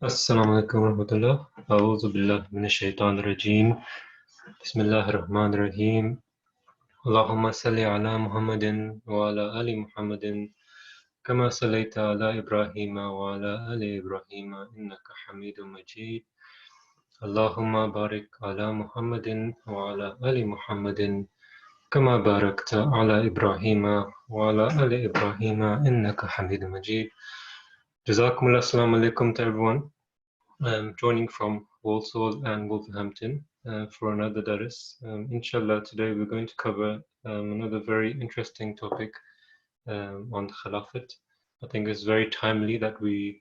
السلام عليكم ورحمة الله. أعوذ بالله من الشيطان الرجيم. بسم الله الرحمن الرحيم. اللهم صل على محمد وعلى آل محمد كما صليت على إبراهيم وعلى آل إبراهيم إنك حميد مجيد. اللهم بارك على محمد وعلى آل محمد كما باركت على إبراهيم وعلى آل إبراهيم إنك حميد مجيد. جزاكم الله. Assalamu alaikum to everyone. Joining from Walsall and Wolverhampton for another Daris. Inshallah, today we're going to cover another very interesting topic on Khilafat. I think it's very timely that we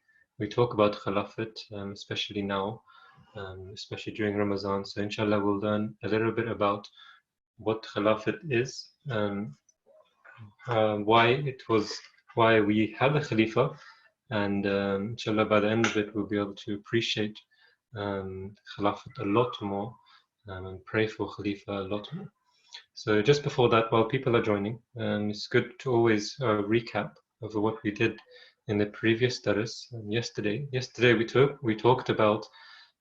talk about Khilafat, especially now, especially during Ramadan. So inshallah, we'll learn a little bit about what Khilafat is, why we have a Khalifa, and inshallah by the end of it we'll be able to appreciate Khilafat a lot more and pray for Khalifa a lot more. So just before that, while people are joining, it's good to always recap of what we did in the previous status. Yesterday we talked about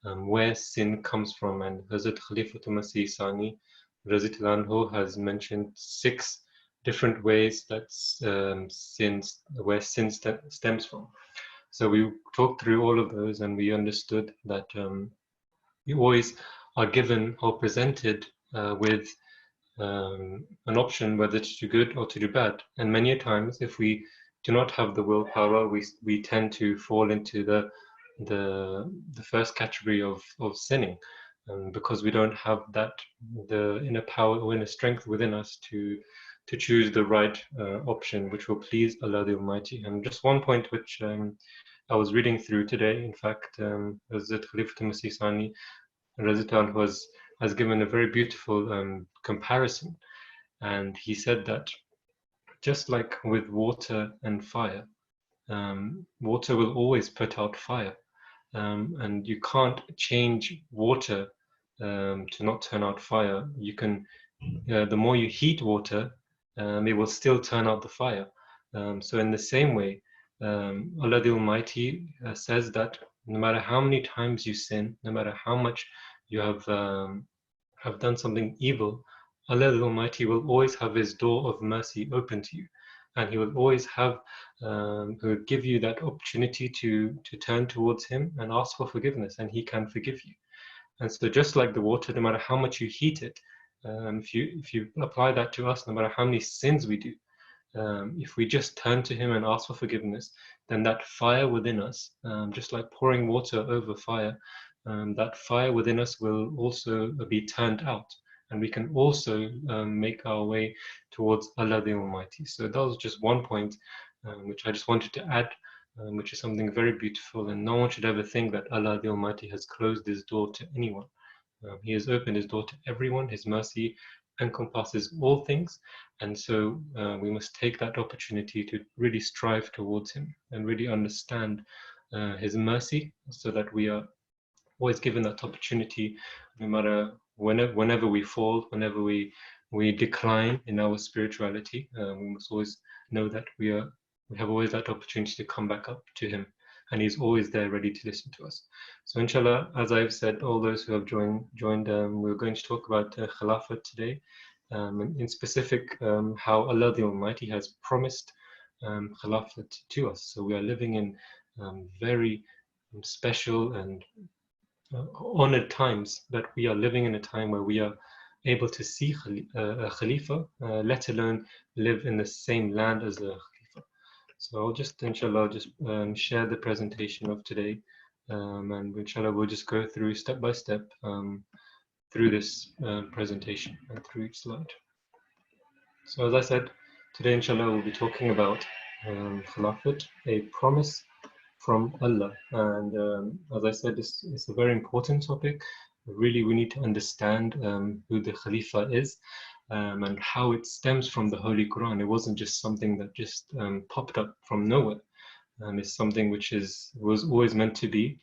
where sin comes from, and Hazrat Khalifatul Masih Sani Razit Anhu has mentioned 6 different ways that where sin stems from. So we talked through all of those, and we understood that you always are given or presented with an option whether to do good or to do bad. And many times, if we do not have the willpower, we tend to fall into the first category of sinning, because we don't have the inner power or inner strength within us to choose the right option which will please Allah the Almighty. And just one point which I was reading through today, in fact, Hazrat Khalifatul Masih Sani Razitan has given a very beautiful comparison, and he said that just like with water and fire, water will always put out fire, and you can't change water to not turn out fire. You can, the more you heat water, it will still turn out the fire. So in the same way, Allah the Almighty says that no matter how many times you sin, no matter how much you have done something evil, Allah the Almighty will always have His door of mercy open to you, and He will always have He will give you that opportunity to turn towards Him and ask for forgiveness, and He can forgive you. And so, just like the water, no matter how much you heat it, if you apply that to us, no matter how many sins we do, if we just turn to Him and ask for forgiveness, then that fire within us, just like pouring water over fire, that fire within us will also be turned out, and we can also make our way towards Allah the Almighty. So that was just one point which I just wanted to add, which is something very beautiful, and no one should ever think that Allah the Almighty has closed His door to anyone. He has opened His door to everyone. His mercy encompasses all things, and so we must take that opportunity to really strive towards Him and really understand His mercy, so that we are always given that opportunity, no matter whenever we fall, whenever we decline in our spirituality. We must always know that we have always that opportunity to come back up to Him, and He's always there ready to listen to us. So inshallah, as I've said, all those who have joined, we're going to talk about Khilafat today, in specific how Allah the Almighty has promised Khilafat to us. So we are living in very special and honored times, that we are living in a time where we are able to see a Khalifa, let alone live in the same land as a Khalifa. So I'll just, inshallah, share the presentation of today, and inshallah we'll just go through step by step through this presentation and through each slide. So as I said, today inshallah we'll be talking about Khilafat, a promise from Allah. And as I said, it's a very important topic. Really, we need to understand who the Khalifa is, and how it stems from the Holy Quran. It wasn't just something that just popped up from nowhere. It's something which was always meant to be,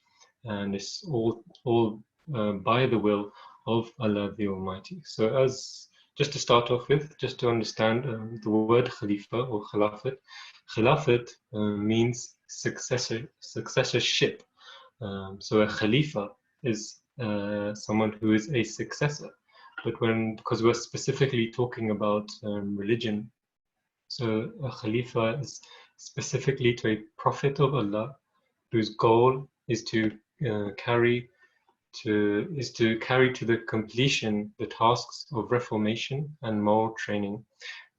and it's all by the will of Allah the Almighty. So just to start off with, just to understand the word Khalifa or Khilafat. Khilafat means successorship. So a Khalifa is someone who is a successor. But because we're specifically talking about religion, so a Khalifa is specifically to a Prophet of Allah whose goal is to carry to the completion the tasks of reformation and moral training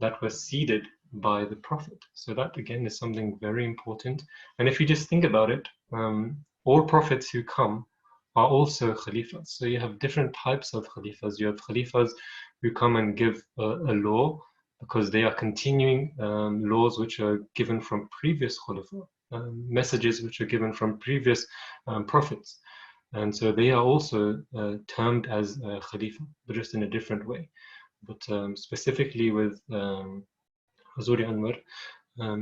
that were seeded by the Prophet. So that again is something very important. And if you just think about it, all prophets who come are also Khalifas. So you have different types of Khalifas. You have Khalifas who come and give a law because they are continuing laws which are given from previous Khalifa, messages which are given from previous prophets. And so they are also termed as Khalifa, but just in a different way. But specifically with Huzuri Anwar,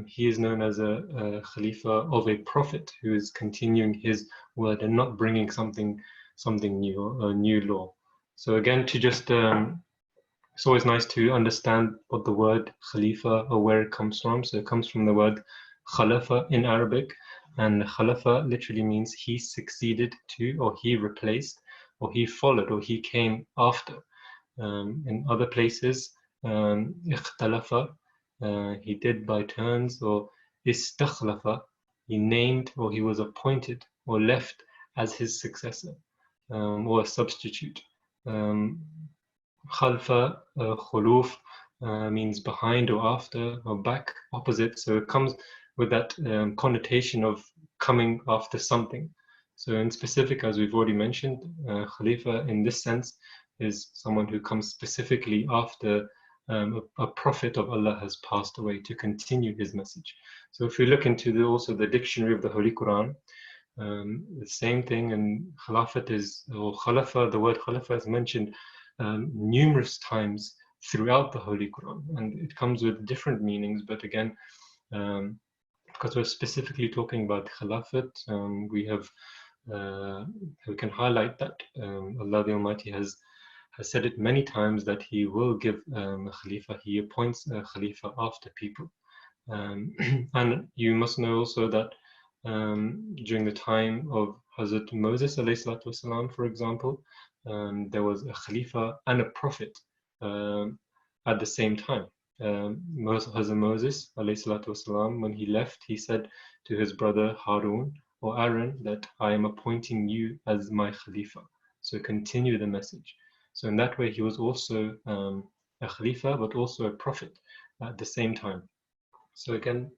he is known as a Khalifa of a prophet who is continuing his word and not bringing something new, a new law. So again, to just it's always nice to understand what the word Khalifa or where it comes from. So it comes from the word Khalafa in Arabic, and Khalafa literally means he succeeded to, or he replaced, or he followed, or he came after. In other places, ikhtalafa, he did by turns, or istakhlafa, he named or he was appointed or left as his successor, or a substitute. Khalfa, khuluf, means behind or after or back, opposite. So it comes with that connotation of coming after something. So in specific, as we've already mentioned, Khalifa in this sense is someone who comes specifically after a prophet of Allah has passed away to continue his message. So if we look into also the dictionary of the Holy Quran, the same thing, and Khilafat is, or Khalafa, the word Khalafa is mentioned numerous times throughout the Holy Quran, and it comes with different meanings. But again, because we're specifically talking about Khilafat, we can highlight that Allah the Almighty has said it many times that He will give a Khalifa, He appoints a Khalifa after people. And you must know also that during the time of Hazrat Moses والسلام, for example, there was a Khalifa and a Prophet at the same time. Hazrat Moses والسلام, when he left, he said to his brother Harun or Aaron that I am appointing you as my Khalifa. So continue the message. So in that way, he was also a Khalifa, but also a Prophet at the same time. So again,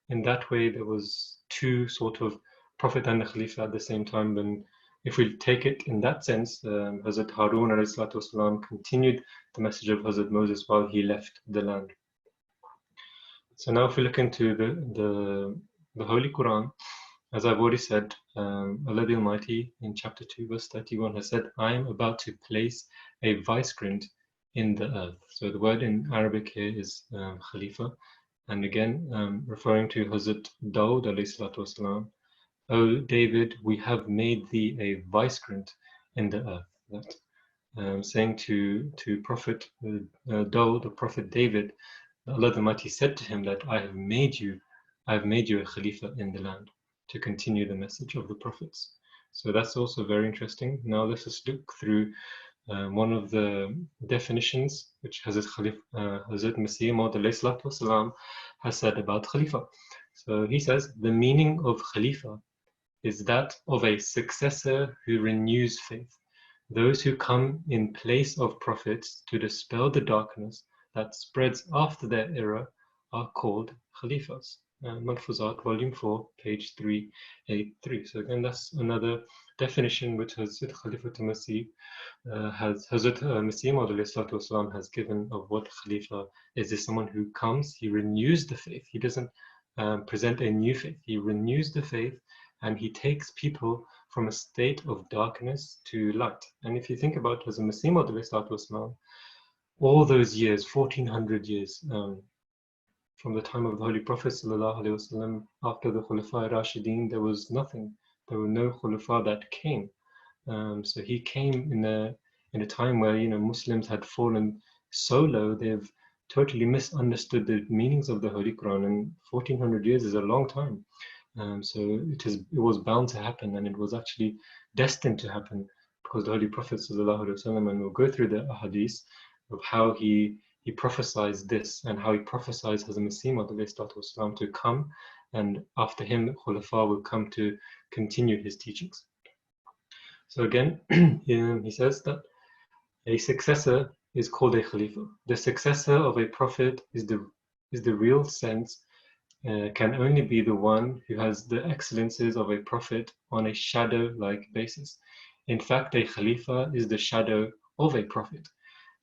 in that way, there was two sort of Prophet and a Khalifa at the same time. And if we take it in that sense, Hazrat Harun والسلام, continued the message of Hazrat Moses while he left the land. So now if we look into the Holy Quran, as I've already said, Allah the Almighty in chapter 2 verse 31 has said, I am about to place a vicegerent in the earth. So the word in Arabic here is Khalifa. And again, referring to Hazrat Dawood والسلام, O David, we have made thee a vicegerent in the earth. That, saying to Prophet Dawood, the Prophet David, Allah the Almighty said to him that I have made you a Khalifa in the land to continue the message of the prophets. So that's also very interesting. Now let's just look through one of the definitions which Hazrat Masih Maud has said about Khalifa. So he says, the meaning of Khalifa is that of a successor who renews faith. Those who come in place of prophets to dispel the darkness that spreads after their era are called Khalifas. Malfuzat, volume 4, page 383. So again, that's another definition which Hazrat Khalifatul Masih Hazrat Masih Maud has given of what Khalifa is someone who comes, he renews the faith. He doesn't present a new faith. He renews the faith and he takes people from a state of darkness to light. And if you think about Hazrat Masih Maud all those years, 1400 years, from the time of the Holy Prophet ﷺ, after the Khulafa Rashideen, there was nothing. There were no Khulafa that came. So he came in a time where Muslims had fallen so low, they've totally misunderstood the meanings of the Holy Quran, and 1400 years is a long time. So it was bound to happen, and it was actually destined to happen, because the Holy Prophet ﷺ, and we'll go through the hadith of how he prophesies this, and how he prophesies Hazrat Masih to come, and after him Khulafa will come to continue his teachings. So again, he says that a successor is called a Khalifa. The successor of a prophet is the real sense, can only be the one who has the excellences of a prophet on a shadow-like basis. In fact, a Khalifa is the shadow of a prophet,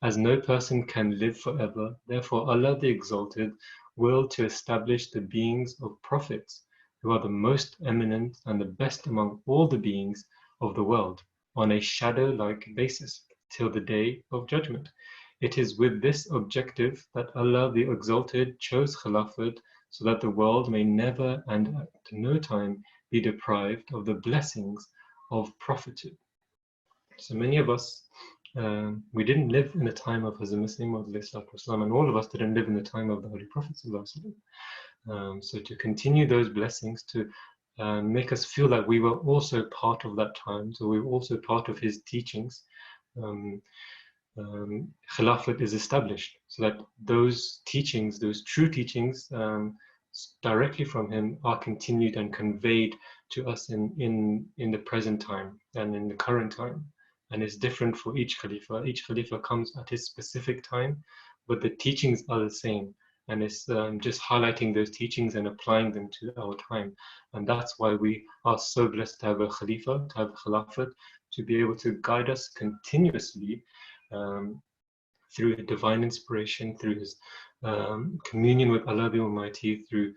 as no person can live forever. Therefore, Allah the Exalted willed to establish the beings of prophets, who are the most eminent and the best among all the beings of the world, on a shadow-like basis, till the day of judgment. It is with this objective that Allah the Exalted chose Khilafat, so that the world may never and at no time be deprived of the blessings of prophethood. So many of us, we didn't live in the time of Hazrat Masih, and all of us didn't live in the time of the Holy Prophet. So to continue those blessings, to make us feel that we were also part of that time, so we were also part of his teachings, Khilafat is established, so that those teachings, those true teachings, directly from him, are continued and conveyed to us in the present time and in the current time. And it's different for each Khalifa. Each Khalifa comes at his specific time, but the teachings are the same. And it's just highlighting those teachings and applying them to our time. And that's why we are so blessed to have a Khalifa, to have Khilafat, to be able to guide us continuously through divine inspiration, through his communion with Allah the Almighty, through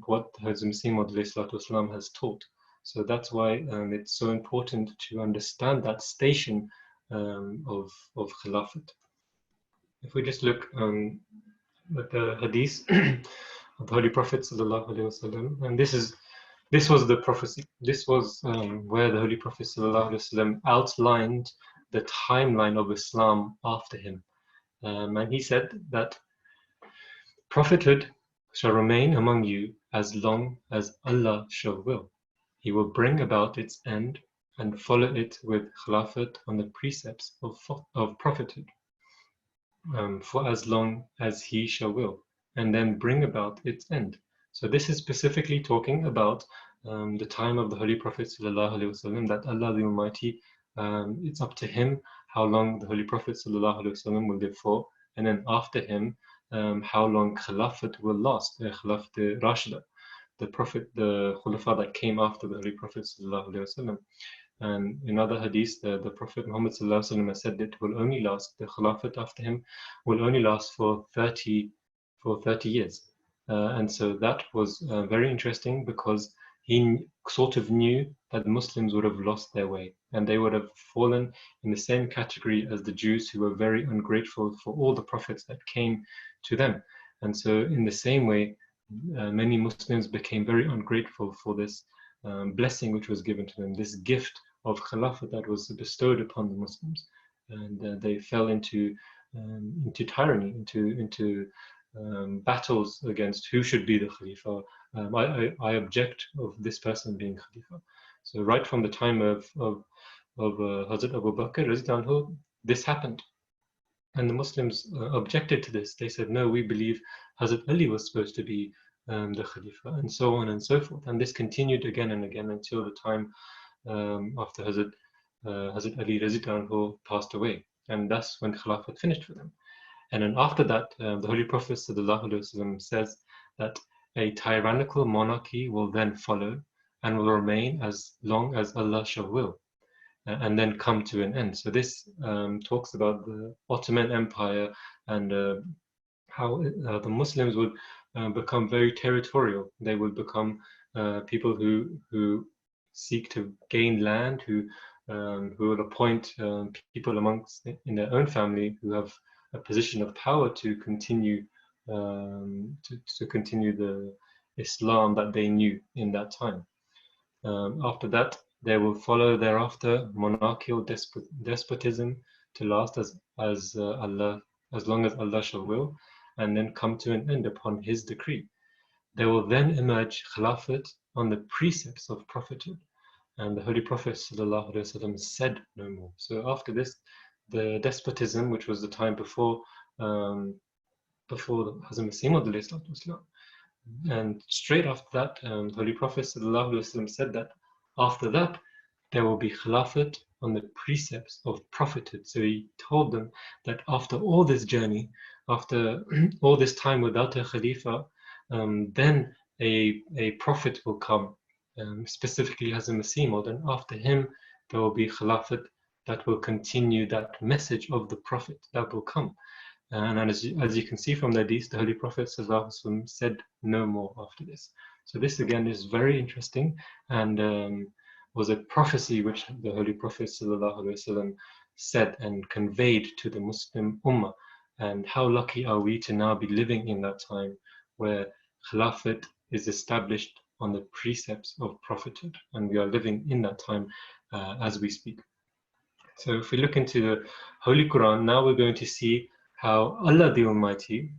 what Hazrat Masih Maud has taught. So that's why it's so important to understand that station of Khilafat. If we just look at the hadith of the Holy Prophet ﷺ, and this was the prophecy. This was where the Holy Prophet ﷺ outlined the timeline of Islam after him. And he said that prophethood shall remain among you as long as Allah shall will. He will bring about its end and follow it with Khilafat on the precepts of prophethood for as long as he shall will, and then bring about its end. So this is specifically talking about the time of the Holy Prophet ﷺ, that Allah the Almighty, it's up to him how long the Holy Prophet ﷺ will live for, and then after him, how long Khilafat will last, the Khilafat Rashida, the Prophet, the Khulafa that came after the Holy Prophet ﷺ. And in other hadith, the Prophet Muhammad ﷺ has said it will only last, the Khilafat after him will only last for 30 years. And so that was very interesting, because he sort of knew that Muslims would have lost their way, and they would have fallen in the same category as the Jews, who were very ungrateful for all the prophets that came to them. And so in the same way, many Muslims became very ungrateful for this blessing which was given to them, this gift of Khilafat that was bestowed upon the Muslims, and they fell into tyranny, into battles against who should be the Khalifa. I object of this person being Khalifa. So right from the time of Hazrat Abu Bakr, this happened. And the Muslims objected to this. They said, no, we believe Hazrat Ali was supposed to be the Khalifa, and so on and so forth. And this continued again and again until the time after Hazrat Ali Razid passed away. And that's when Khilafat finished for them. And then after that, the Holy Prophet ﷺ says that a tyrannical monarchy will then follow and will remain as long as Allah shall will, and then come to an end. So this talks about the Ottoman Empire, and how the Muslims would become very territorial. They would become people who seek to gain land, who will appoint people amongst in their own family who have a position of power to continue to continue the Islam that they knew in that time. After that, they will follow thereafter monarchical despotism to last as long as Allah shall will, and then come to an end upon His decree. There will then emerge Khilafat on the precepts of prophethood. And the Holy Prophet ﷺ said no more. So after this, the despotism, which was the time before Hazrat Masih Maud, and straight after that, the Holy Prophet ﷺ said that after that, there will be Khilafat on the precepts of prophethood. So he told them that after all this journey, after all this time without a Khalifa, then a prophet will come, specifically Hazrat Masih Maud, and after him, there will be Khilafat that will continue that message of the prophet that will come. And as you can see from the hadith, the Holy Prophet ﷺ said no more after this. So this again is very interesting, and was a prophecy which the Holy Prophet ﷺ said and conveyed to the Muslim Ummah. And how lucky are we to now be living in that time where Khilafat is established on the precepts of prophethood, and we are living in that time as we speak. So if we look into the Holy Quran, now we're going to see how Allah the Almighty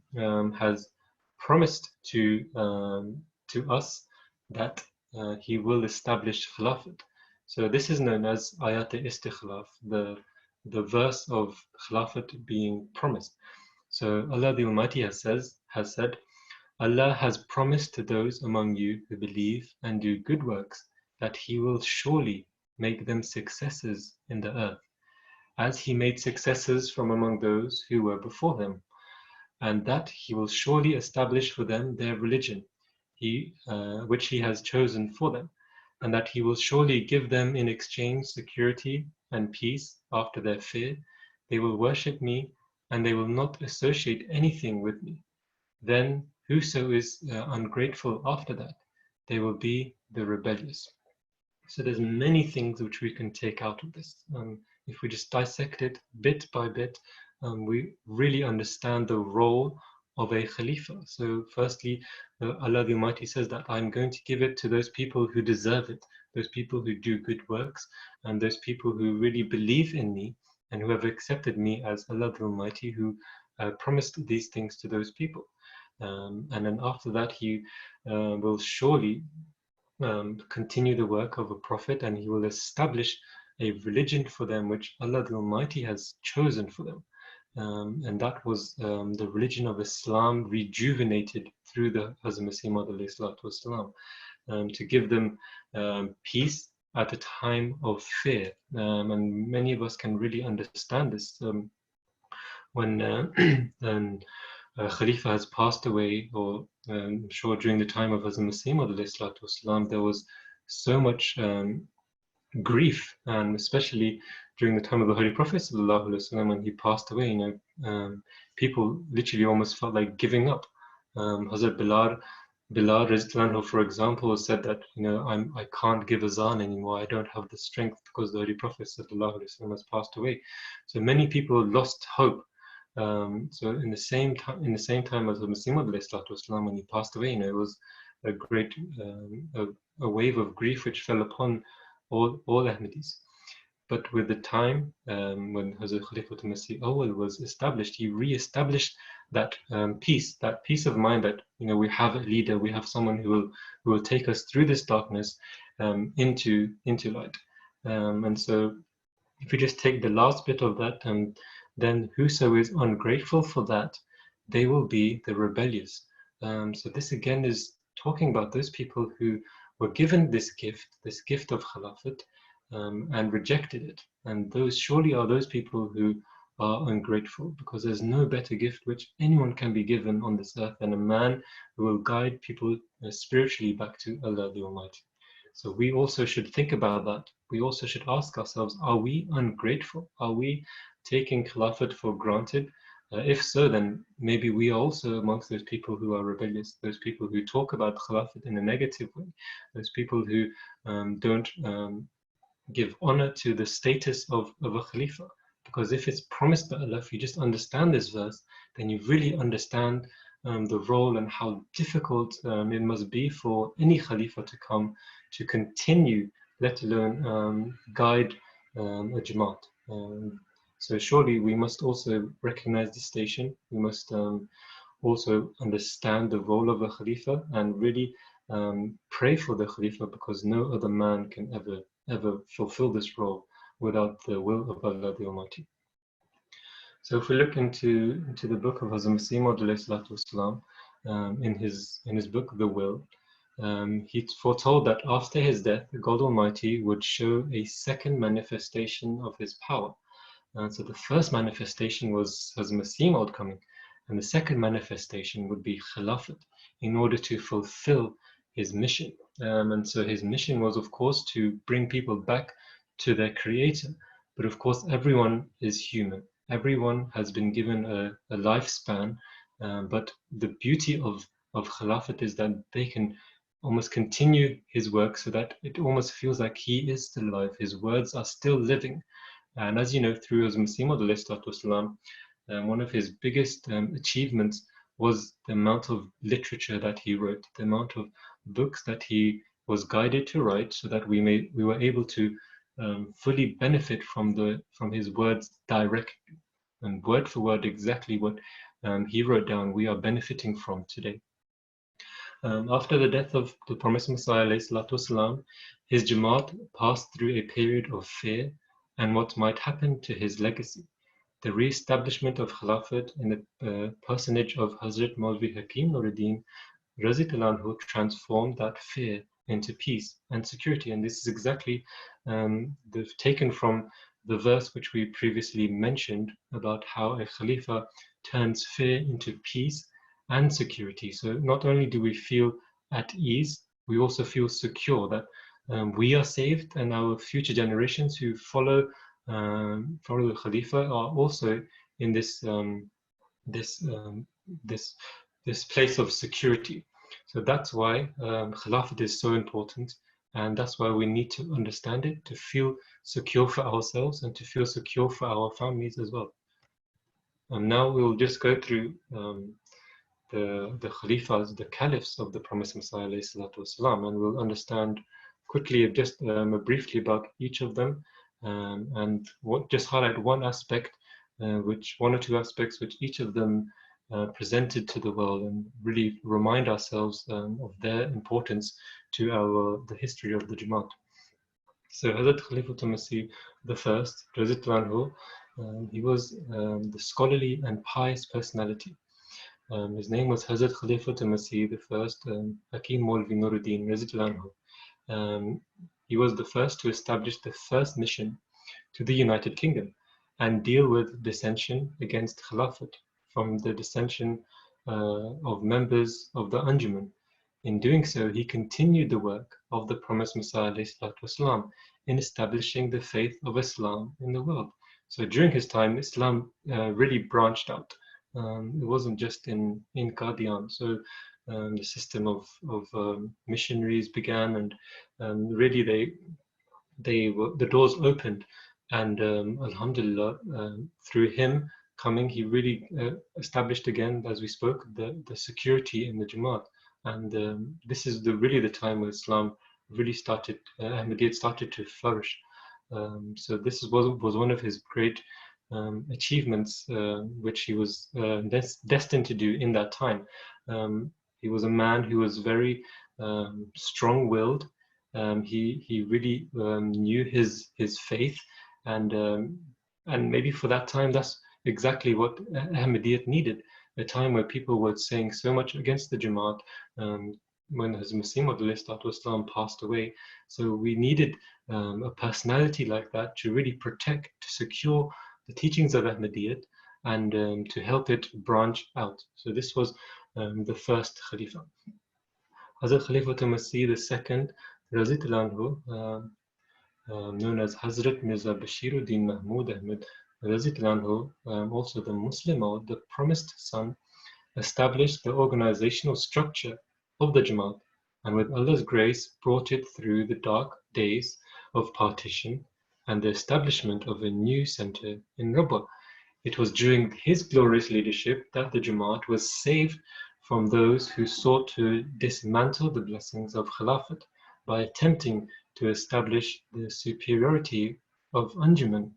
has promised to us that He will establish Khilafat. So this is known as Ayat-e-Istikhlaf, the verse of Khilafat being promised. So Allah the Almighty has said, Allah has promised to those among you who believe and do good works that He will surely make them successors in the earth, as He made successors from among those who were before them, and that He will surely establish for them their religion, which He has chosen for them, and that He will surely give them in exchange security and peace after their fear. They will worship me, and they will not associate anything with me. Then whoso is ungrateful after that, they will be the rebellious. So there's many things which we can take out of this. If we just dissect it bit by bit, we really understand the role of a Khalifa. So firstly, Allah the Almighty says that I'm going to give it to those people who deserve it, those people who do good works, and those people who really believe in me and who have accepted me as Allah the Almighty, who promised these things to those people. And then after that, He will surely continue the work of a prophet, and He will establish a religion for them which Allah the Almighty has chosen for them. And that was the religion of Islam rejuvenated through the Hazrat Masih Maud to give them peace at a time of fear. And many of us can really understand this when Khalifa has passed away, or I'm sure during the time of Hazrat Masih Maud, there was so much grief, and especially during the time of the Holy Prophet when he passed away, people literally almost felt like giving up. Hazrat Bilal Rizqanhu, for example, said that I can't give azan anymore. I don't have the strength because the Holy Prophet has passed away. So many people lost hope. So in the same time as Masih Maud, when he passed away, it was a great a wave of grief which fell upon all Ahmadis. But with the time, when Hazrat Khalifatul Masih Awwal was established, he re-established that peace of mind that we have a leader, we have someone who will take us through this darkness into light. And so, if we just take the last bit of that, then whoso is ungrateful for that, they will be the rebellious. So this again is talking about those people who were given this gift of Khilafat, and rejected it. And those surely are those people who are ungrateful, because there's no better gift which anyone can be given on this earth than a man who will guide people spiritually back to Allah the Almighty. So we also should think about that. We also should ask ourselves, are we ungrateful? Are we taking Khilafat for granted? If so, then maybe we are also amongst those people who are rebellious, those people who talk about Khilafat in a negative way, those people who don't give honor to the status of a Khalifa. Because if it's promised by Allah, if you just understand this verse, then you really understand the role and how difficult it must be for any Khalifa to come to continue, let alone guide a Jamaat. So surely we must also recognize the station. We must also understand the role of a Khalifa and really pray for the Khalifa, because no other man can ever fulfill this role without the will of Allah the Almighty. So if we look into the book of Hazrat Masih Maud in his book The Will, he foretold that after his death, God Almighty would show a second manifestation of his power. So the first manifestation was Hazrat Masih Maud coming, and the second manifestation would be Khilafat, in order to fulfill his mission. And so his mission was, of course, to bring people back to their Creator. But of course, everyone is human. Everyone has been given a lifespan. But the beauty of Khilafat is that they can almost continue his work, so that it almost feels like he is still alive. His words are still living. And as you know, through his Masih Maud, one of his biggest achievements was the amount of literature that he wrote, the amount of books that he was guided to write, so that we were able to fully benefit from his words directly, and word for word exactly what he wrote down, we are benefiting from today. After the death of the promised Messiah, والسلام, his Jamaat passed through a period of fear and what might happen to his legacy. The re-establishment of Khilafat in the personage of Hazrat Maulvi Hakim Nuruddin Raziyallahu anhu transformed that fear into peace and security. And this is exactly taken from the verse which we previously mentioned about how a Khalifa turns fear into peace and security. So not only do we feel at ease, we also feel secure that we are saved, and our future generations who follow the Khalifa are also in this place of security. So that's why Khilafat is so important, and that's why we need to understand it, to feel secure for ourselves and to feel secure for our families as well. And now we'll just go through the Khalifas, the Caliphs of the Promised Messiah والسلام, and we'll understand quickly, just briefly about each of them, and just highlight one aspect, one or two aspects which each of them presented to the world, and really remind ourselves of their importance to the history of the Jamaat. So Hazrat Khalifatul Masih the First, he was the scholarly and pious personality. His name was Hazrat Khalifatul Masih the First, Hakim Maulvi Nuruddin Raziyallahu anhu. He was the first to establish the first mission to the United Kingdom and deal with dissension against Khilafat from the dissension of members of the Anjuman. In doing so, he continued the work of the promised Messiah والسلام, in establishing the faith of Islam in the world. So during his time, Islam really branched out. It wasn't just in Qadian. So the system of missionaries began, and really the doors opened, and Alhamdulillah, through him coming, he really established again, as we spoke, the security in the Jamaat. And this is really the time where Islam really started, Ahmadiyyat started to flourish. So this was one of his great achievements, which he was destined to do in that time. He was a man who was very strong-willed. He really knew his faith, and maybe for that time, that's exactly what Ahmadiyyat needed. A time where people were saying so much against the Jamaat, when Hazrat Masih Maud passed away. So we needed a personality like that to really protect, to secure the teachings of Ahmadiyyat, and to help it branch out. So this was the first Khalifa. Hazrat Khalifatul Masih II, Raziyallahu anhu, known as Hazrat Mirza Bashiruddin Mahmud Ahmed Raziyallahu anhu, also the Muslim or the promised son, established the organizational structure of the Jamaat, and with Allah's grace brought it through the dark days of partition and the establishment of a new center in Rabwa. It was during his glorious leadership that the Jamaat was saved from those who sought to dismantle the blessings of Khilafat by attempting to establish the superiority of Anjuman.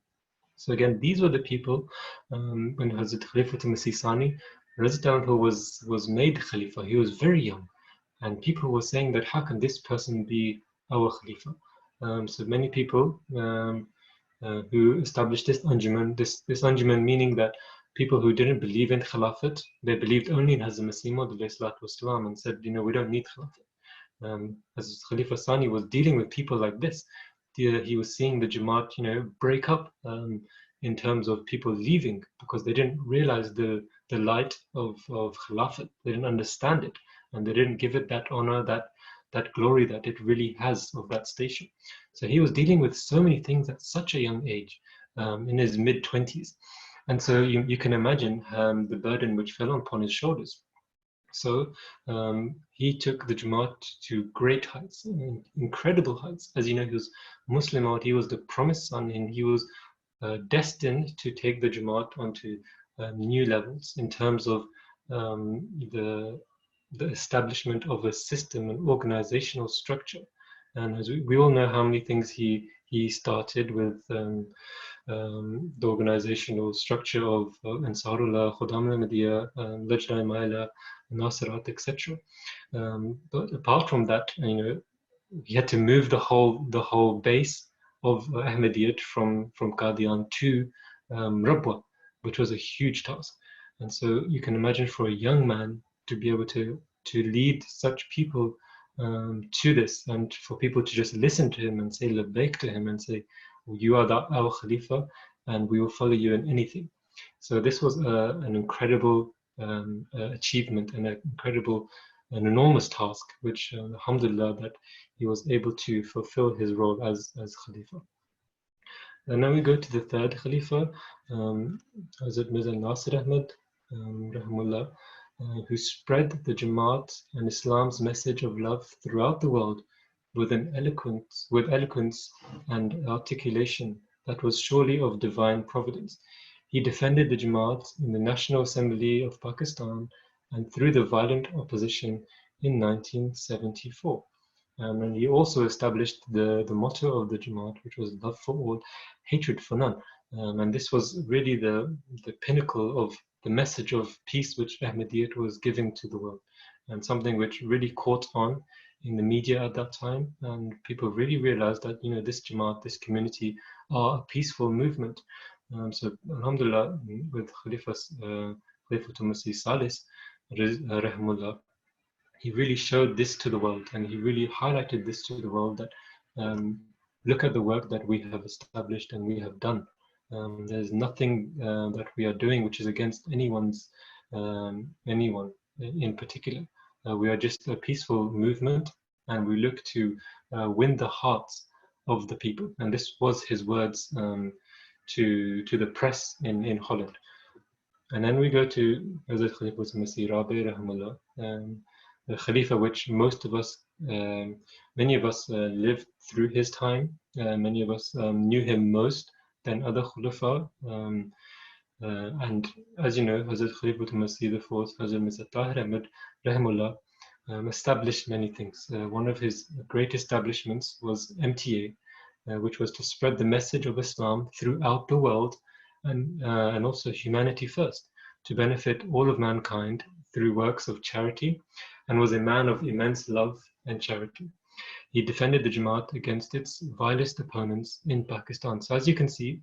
So again, these were the people, when Hazrat Khalifatul Masih Sani was made Khalifa. He was very young, And people were saying that how can this person be our Khalifa? So many people who established this anjuman, this anjuman meaning that people who didn't believe in Khilafat, they believed only in Hazrat Masih Maud and said, we don't need Khilafat. As Khalifa Sani was dealing with people like this, he was seeing the Jamaat, break up in terms of people leaving because they didn't realize the light of Khilafat. They didn't understand it, and they didn't give it that honor, that glory that it really has of that station. So he was dealing with so many things at such a young age, in his mid-20s. And so you can imagine the burden which fell upon his shoulders. So he took the Jamaat to great heights, incredible heights. As you know, he was Muslim out, he was the promised son, and he was destined to take the Jamaat onto new levels in terms of the establishment of a system, an organizational structure. And as we all know how many things he started with, the organizational structure of Ansarullah, Khudam al-Ahmadiyya, Lajna Maila, Nasirat, etc. But apart from that, he had to move the whole base of Ahmadiyyat from Qadian to Rabwa, which was a huge task. And so you can imagine for a young man to be able to lead such people to this, and for people to just listen to him and say labbaik to him and say, you are our Khalifa and we will follow you in anything. So this was an incredible achievement and an enormous task, which alhamdulillah that he was able to fulfill his role as Khalifa. And now we go to the third Khalifa, Hazrat Mirza Nasir Ahmad, rahimullah, who spread the Jamaat and Islam's message of love throughout the world with eloquence and articulation that was surely of divine providence. He defended the Jamaat in the National Assembly of Pakistan and through the violent opposition in 1974. And he also established the motto of the Jamaat, which was love for all, hatred for none. And this was really the pinnacle of the message of peace which Ahmadiyyat was giving to the world, and something which really caught on in the media at that time. And people really realized that, this Jamaat, this community, are a peaceful movement. So alhamdulillah, with Khalifatul Masih Salis, rahimullah, he really showed this to the world, and he really highlighted this to the world that look at the work that we have established and we have done. There's nothing that we are doing which is against anyone in particular. We are just a peaceful movement, and we look to win the hearts of the people. And this was his words to the press in Holland. And then we go to Hazrat Khalifa Masih Rabi rahimahullah, the Khalifa which many of us lived through his time. Many of us knew him most than other Khulafa. And as you know, Hazrat Khalifa Masih IV, Hazrat Mirza Tahir Ahmad rahimahullah, established many things. One of his great establishments was MTA, which was to spread the message of Islam throughout the world, and also humanity first, to benefit all of mankind through works of charity, and was a man of immense love and charity. He defended the Jamaat against its vilest opponents in Pakistan. So as you can see,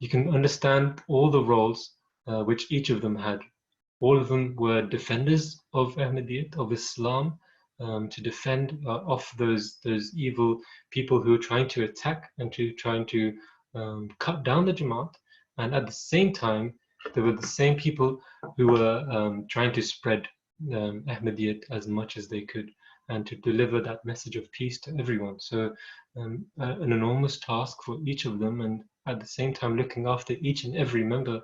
you can understand all the roles which each of them had. All of them were defenders of Ahmadiyyat, of Islam, to defend off those evil people who were trying to attack and trying to cut down the Jamaat. And at the same time, there were the same people who were trying to spread Ahmadiyyat as much as they could, and to deliver that message of peace to everyone. So an enormous task for each of them, and at the same time looking after each and every member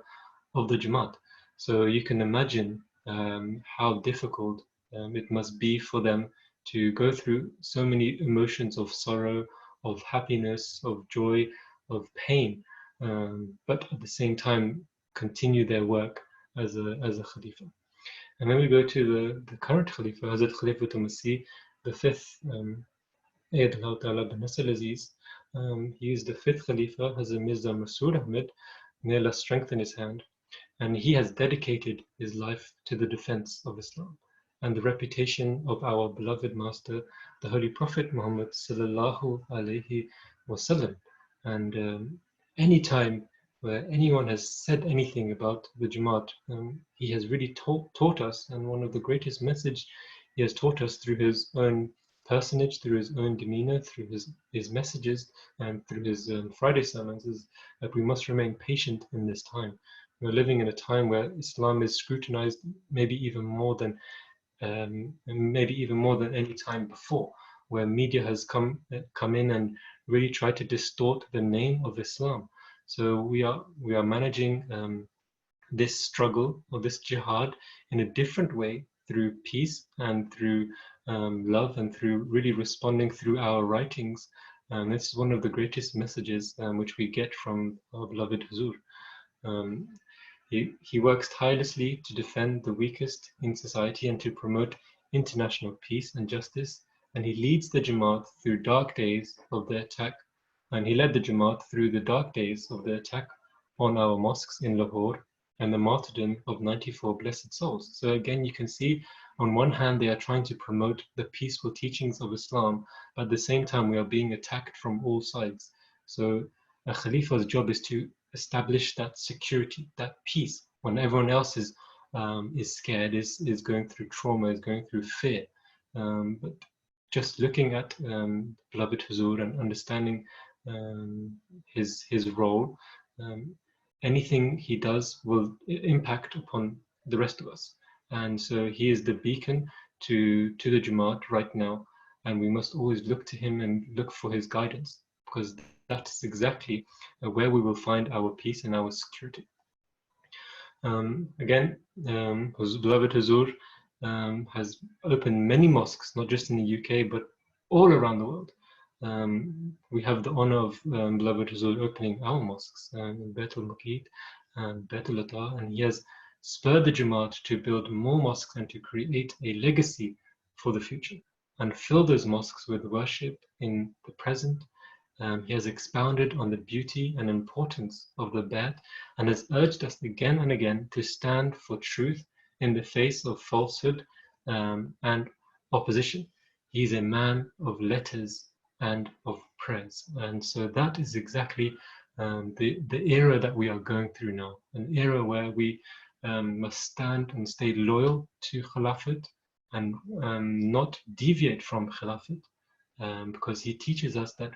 of the Jamaat. So you can imagine how difficult it must be for them to go through so many emotions of sorrow, of happiness, of joy, of pain, but at the same time continue their work as a Khalifa. And then we go to the current Khalifa, Hazrat Khalifatul Masih the fifth, Ayyadullah Ta'ala bin Nasr Aziz. He is the fifth Khalifa, Hazrat Mirza Masood Ahmed, may Allah strengthen his hand, and he has dedicated his life to the defense of Islam. and the reputation of our beloved Master, the Holy Prophet Muhammad sallallahu alaihi wasallam. And any time where anyone has said anything about the Jamaat, he has really taught us, and one of the greatest message he has taught us through his own personage, through his own demeanor, through his messages, and through his Friday sermons, is that we must remain patient in this time. We're living in a time where Islam is scrutinized maybe even more than any time before, where media has come in and really tried to distort the name of Islam. So we are managing this struggle or this jihad in a different way, through peace and through love, and through really responding through our writings. And this is one of the greatest messages which we get from our beloved Huzur. Um, he works tirelessly to defend the weakest in society and to promote international peace and justice. And he leads the Jamaat through dark days of the attack. And he led the Jamaat through the dark days of the attack on our mosques in Lahore and the martyrdom of 94 blessed souls. So again, you can see on one hand, they are trying to promote the peaceful teachings of Islam, but at the same time, we are being attacked from all sides. So a Khalifa's job is to establish that security, that peace, when everyone else is scared, is going through trauma, is going through fear. But just looking at beloved Huzur and understanding his role, anything he does will impact upon the rest of us. And so he is the beacon to the Jamaat right now, and we must always look to him and look for his guidance, because that's exactly where we will find our peace and our security. Again, beloved Huzur has opened many mosques, not just in the UK, but all around the world. We have the honor of beloved Huzur opening our mosques in Bet al-Muqit and Bet al-Ata, and he has spurred the Jamaat to build more mosques and to create a legacy for the future and fill those mosques with worship in the present. He has expounded on the beauty and importance of the Bai'at and has urged us again and again to stand for truth in the face of falsehood and opposition. He's a man of letters and of prayers. And so that is exactly the era that we are going through now, an era where we must stand and stay loyal to Khilafat and not deviate from Khilafat, because he teaches us that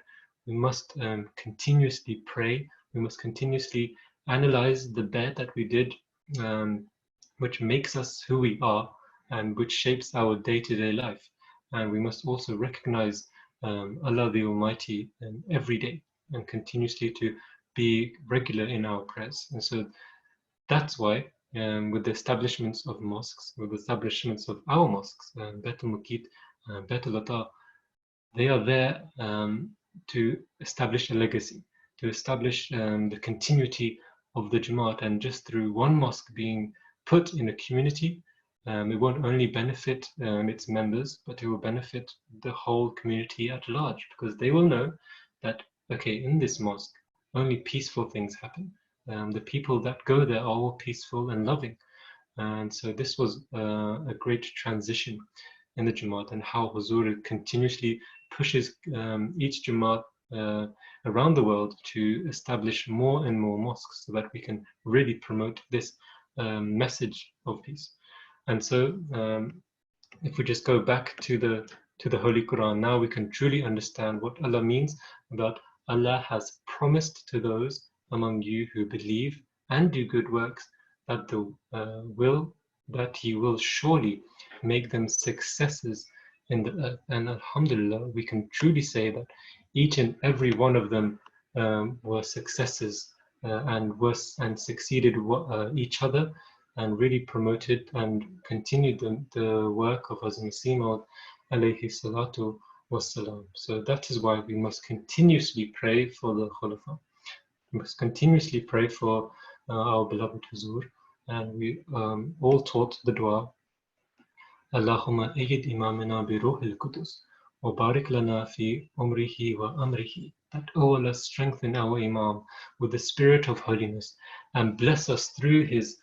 we must continuously pray, we must continuously analyze the bad that we did, which makes us who we are and which shapes our day-to-day life. And we must also recognize Allah the Almighty every day and continuously to be regular in our prayers. And so that's why with the establishments of mosques, with the establishments of our mosques, Bet al-Muqit, Bet al-Ata, they are there to establish a legacy, to establish the continuity of the Jamaat. And just through one mosque being put in a community, it won't only benefit its members, but it will benefit the whole community at large, because they will know that, okay, in this mosque, only peaceful things happen. The people that go there are all peaceful and loving. And so this was a great transition in the Jamaat, and how Huzur continuously pushes each Jamaat around the world to establish more and more mosques so that we can really promote this message of peace. And so if we just go back to the Holy Quran, now we can truly understand what Allah means about Allah has promised to those among you who believe and do good works that that He will surely make them successes in the earth. And Alhamdulillah, we can truly say that each and every one of them were successes and succeeded each other, and really promoted and continued the work of Hazrat Masih Maud alayhi salatu wassalam. So that is why we must continuously pray for the Khulafa. We must continuously pray for our beloved Huzur, and we all taught the dua, Allahumma ayyid imamina bi ruhil qudus wa barik lana fi umrihi wa amrihi. That, O Allah, strengthen our Imam with the spirit of holiness and bless us through his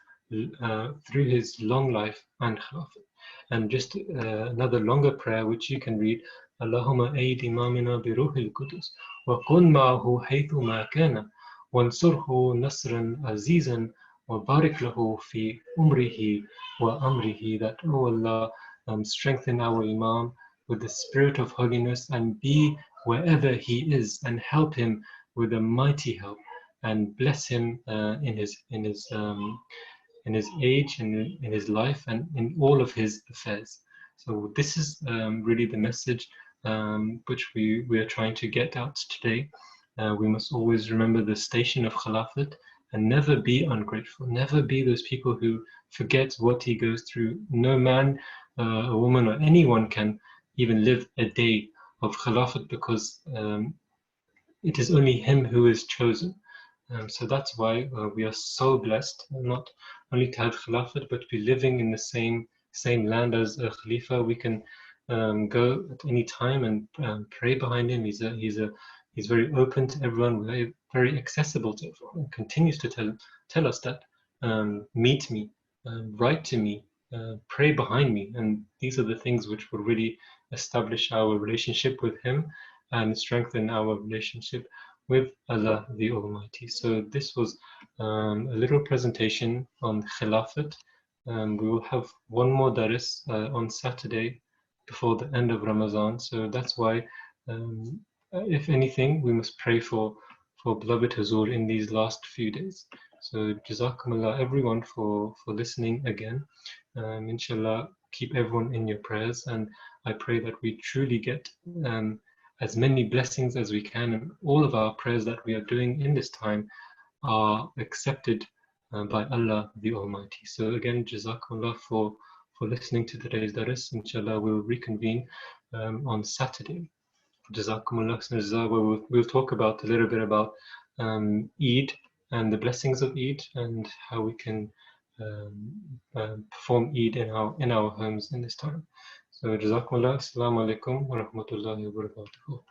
long life and khilafat. And just another longer prayer which you can read. Allahumma aid imamina bi ruhil qudus wa kun ma'ahu haythu ma kana wansurhu nasran azizan wa barik lahu fi umrihi wa amrihi. That, oh Allah, strengthen our Imam with the spirit of holiness and be wherever he is and help him with a mighty help and bless him in his age and in his life and in all of his affairs. So this is really the message which we are trying to get out today. We must always remember the station of Khilafat and never be ungrateful, never be those people who forget what he goes through. No man, a woman, or anyone can even live a day of Khilafat because it is only him who is chosen. So that's why we are so blessed, not only to have Khilafat, but be living in the same land as a Khalifa. We can go at any time and pray behind him. He's very open to everyone, very accessible to everyone, and continues to tell us that meet me, write to me, pray behind me, and these are the things which will really establish our relationship with him and strengthen our relationship with Allah the Almighty. So this was a little presentation on Khilafat. We will have one more daris on Saturday before the end of Ramadan. So that's why, if anything, we must pray for beloved Huzur in these last few days. So Jazakumullah everyone for listening again. Inshallah, keep everyone in your prayers, and I pray that we truly get as many blessings as we can, and all of our prayers that we are doing in this time are accepted by Allah the Almighty. So again, Jazakumullah for listening to today's daris. Inshallah, we'll reconvene on Saturday. Jazakumullah khairan, where we'll talk about a little bit about Eid and the blessings of Eid and how we can perform Eid in our homes in this time. So Jazakumullah. Assalamu alaikum wa rahmatullahi wa barakatuh.